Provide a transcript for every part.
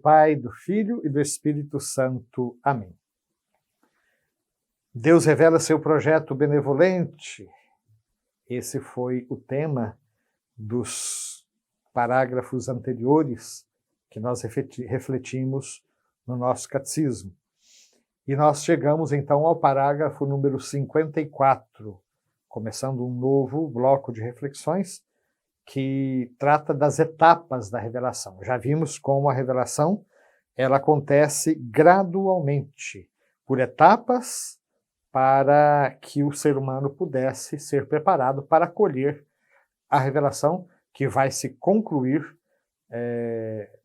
Pai, do Filho e do Espírito Santo. Amém. Deus revela seu projeto benevolente. Esse foi o tema dos parágrafos anteriores que nós refletimos no nosso catecismo. E nós chegamos então ao parágrafo número 54, começando um novo bloco de reflexões que trata das etapas da revelação. Já vimos como a revelação ela acontece gradualmente, por etapas, para que o ser humano pudesse ser preparado para acolher a revelação que vai se concluir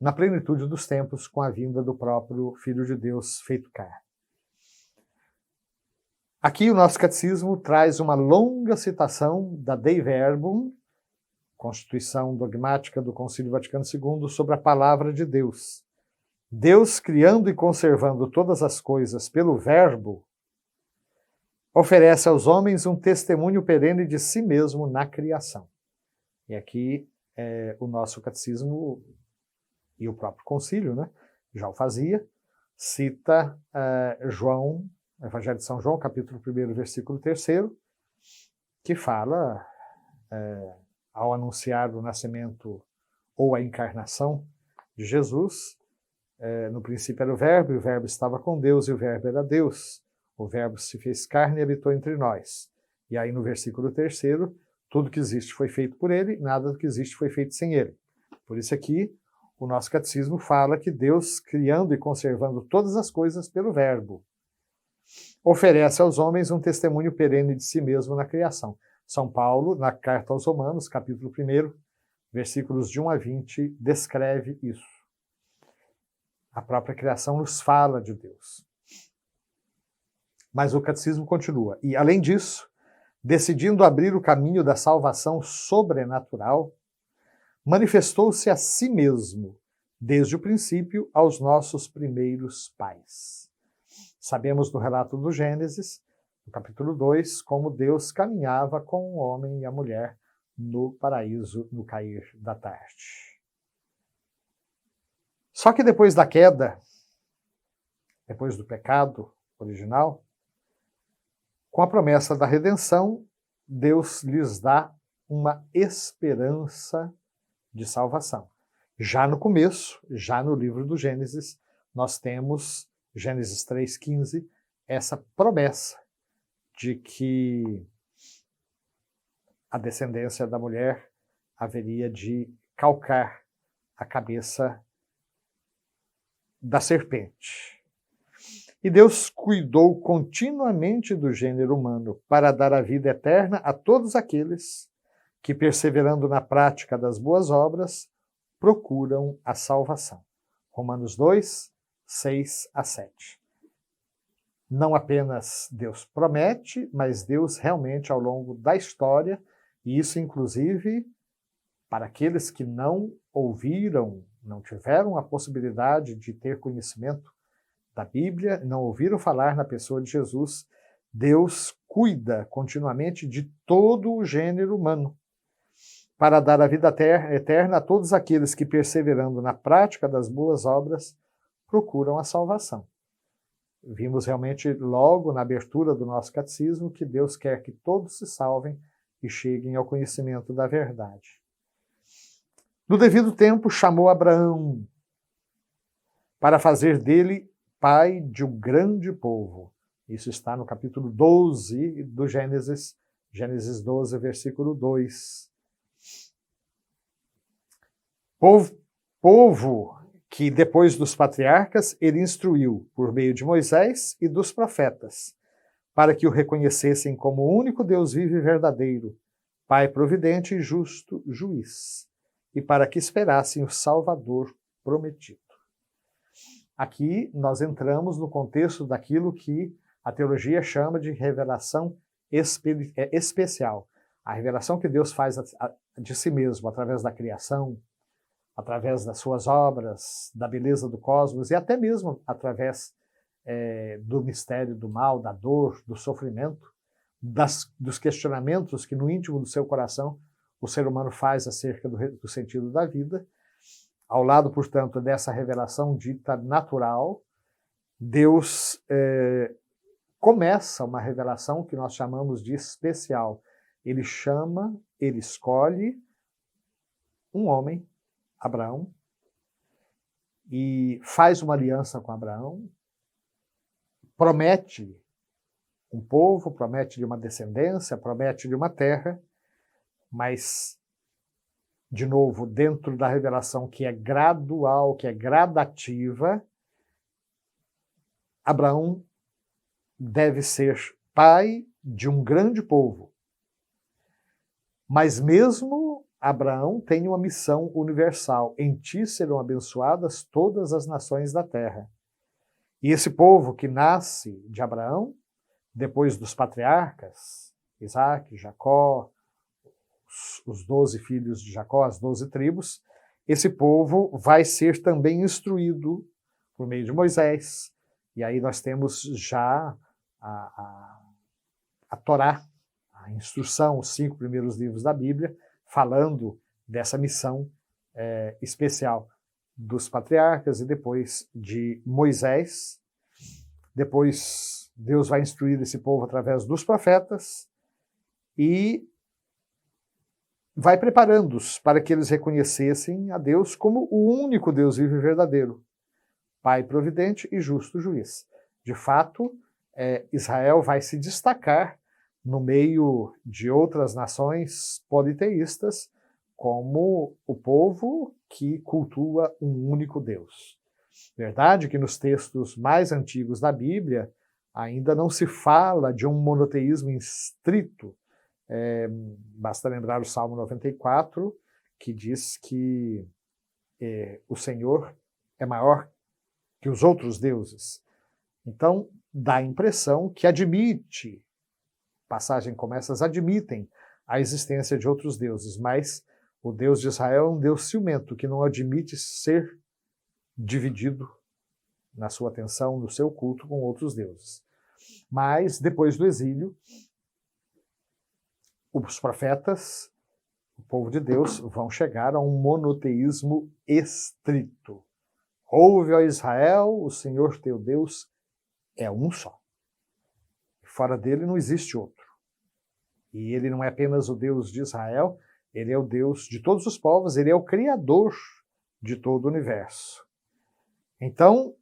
na plenitude dos tempos com a vinda do próprio Filho de Deus feito carne. Aqui o nosso catecismo traz uma longa citação da Dei Verbum, Constituição Dogmática do Concílio Vaticano II, sobre a palavra de Deus. Deus, criando e conservando todas as coisas pelo Verbo, oferece aos homens um testemunho perene de si mesmo na criação. E aqui o nosso catecismo e o próprio concílio, né, já o fazia, cita João, Evangelho de São João, capítulo 1, versículo 3, que fala, ao anunciar o nascimento ou a encarnação de Jesus, no princípio era o Verbo, e o Verbo estava com Deus, e o Verbo era Deus. O Verbo se fez carne e habitou entre nós. E aí no versículo 3, tudo que existe foi feito por ele, nada do que existe foi feito sem ele. Por isso aqui, o nosso catecismo fala que Deus, criando e conservando todas as coisas pelo Verbo, oferece aos homens um testemunho perene de si mesmo na criação. São Paulo, na carta aos Romanos, capítulo 1, versículos de 1 a 20, descreve isso. A própria criação nos fala de Deus. Mas o catecismo continua. E, além disso, decidindo abrir o caminho da salvação sobrenatural, manifestou-se a si mesmo, desde o princípio, aos nossos primeiros pais. Sabemos do relato do Gênesis, no capítulo 2, como Deus caminhava com o homem e a mulher no paraíso no cair da tarde. Só que depois da queda, depois do pecado original, com a promessa da redenção, Deus lhes dá uma esperança de salvação. Já no começo, já no livro do Gênesis, nós temos, Gênesis 3,15, essa promessa de que a descendência da mulher haveria de calcar a cabeça da serpente. E Deus cuidou continuamente do gênero humano para dar a vida eterna a todos aqueles que, perseverando na prática das boas obras, procuram a salvação. Romanos 2, 6 a 7. Não apenas Deus promete, mas Deus realmente ao longo da história, e isso inclusive para aqueles que não ouviram, não tiveram a possibilidade de ter conhecimento da Bíblia, não ouviram falar na pessoa de Jesus, Deus cuida continuamente de todo o gênero humano para dar a vida eterna a todos aqueles que, perseverando na prática das boas obras, procuram a salvação. Vimos realmente logo na abertura do nosso catecismo que Deus quer que todos se salvem e cheguem ao conhecimento da verdade. No devido tempo, chamou Abraão para fazer dele pai de um grande povo. Isso está no capítulo 12 do Gênesis, Gênesis 12, versículo 2. Povo que depois dos patriarcas ele instruiu por meio de Moisés e dos profetas, para que o reconhecessem como o único Deus vivo e verdadeiro, Pai providente e justo juiz, e para que esperassem o Salvador prometido. Aqui nós entramos no contexto daquilo que a teologia chama de revelação especial. A revelação que Deus faz de si mesmo através da criação, através das suas obras, da beleza do cosmos e até mesmo através do mistério do mal, da dor, do sofrimento, dos questionamentos que no íntimo do seu coração o ser humano faz acerca do sentido da vida. Ao lado, portanto, dessa revelação dita natural, Deus começa uma revelação que nós chamamos de especial. Ele chama, ele escolhe um homem, Abraão, e faz uma aliança com Abraão, promete um povo, promete-lhe uma descendência, promete-lhe uma terra, mas, de novo, dentro da revelação que é gradual, que é gradativa, Abraão deve ser pai de um grande povo. Mas mesmo Abraão tem uma missão universal. Em ti serão abençoadas todas as nações da terra. E esse povo que nasce de Abraão, depois dos patriarcas, Isaac, Jacó, os 12 filhos de Jacó, as 12 tribos, esse povo vai ser também instruído por meio de Moisés. E aí nós temos já a Torá, a instrução, os 5 primeiros livros da Bíblia, falando dessa missão especial dos patriarcas e depois de Moisés. Depois Deus vai instruir esse povo através dos profetas e vai preparando-os para que eles reconhecessem a Deus como o único Deus vivo e verdadeiro, Pai providente e justo juiz. De fato, Israel vai se destacar no meio de outras nações politeístas como o povo que cultua um único Deus. Verdade que nos textos mais antigos da Bíblia ainda não se fala de um monoteísmo estrito. Basta lembrar o Salmo 94, que diz que o Senhor é maior que os outros deuses. Então, dá a impressão que admite, passagem como essas admitem a existência de outros deuses, mas o Deus de Israel é um Deus ciumento, que não admite ser dividido na sua atenção, no seu culto com outros deuses. Mas, depois do exílio, os profetas, o povo de Deus, vão chegar a um monoteísmo estrito. Ouve, ó Israel, o Senhor teu Deus é um só. Fora dele não existe outro. E ele não é apenas o Deus de Israel, ele é o Deus de todos os povos, ele é o Criador de todo o universo. Então,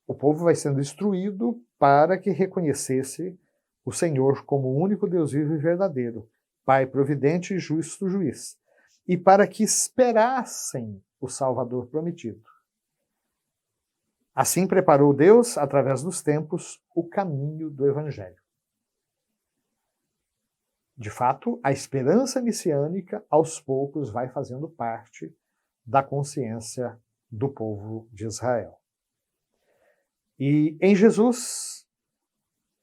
o povo vai sendo instruído para que reconhecesse o Senhor como o único Deus vivo e verdadeiro, Pai providente e justo juiz, e para que esperassem o Salvador prometido. Assim preparou Deus, através dos tempos, o caminho do Evangelho. De fato, a esperança messiânica, aos poucos, vai fazendo parte da consciência do povo de Israel. E em Jesus,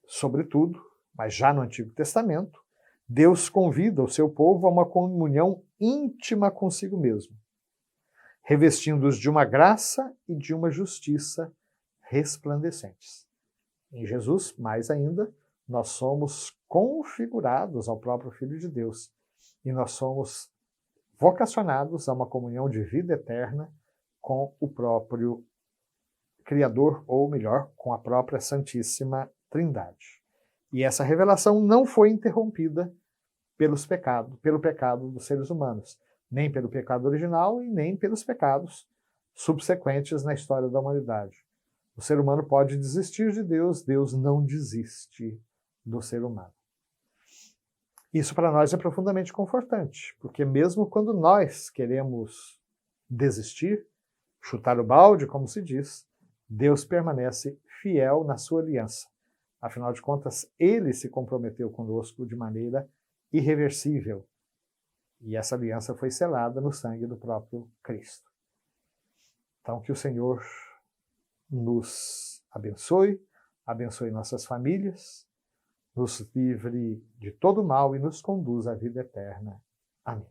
sobretudo, mas já no Antigo Testamento, Deus convida o seu povo a uma comunhão íntima consigo mesmo, revestindo-os de uma graça e de uma justiça resplandecentes. Em Jesus, mais ainda, nós somos configurados ao próprio Filho de Deus e nós somos vocacionados a uma comunhão de vida eterna com o próprio Criador, ou melhor, com a própria Santíssima Trindade. E essa revelação não foi interrompida pelo pecado dos seres humanos, nem pelo pecado original e nem pelos pecados subsequentes na história da humanidade. O ser humano pode desistir de Deus, Deus não desiste do ser humano. Isso para nós é profundamente confortante, porque mesmo quando nós queremos desistir, chutar o balde, como se diz, Deus permanece fiel na sua aliança. Afinal de contas, ele se comprometeu conosco de maneira irreversível. E essa aliança foi selada no sangue do próprio Cristo. Então, que o Senhor nos abençoe, abençoe nossas famílias, nos livre de todo mal e nos conduza à vida eterna. Amém.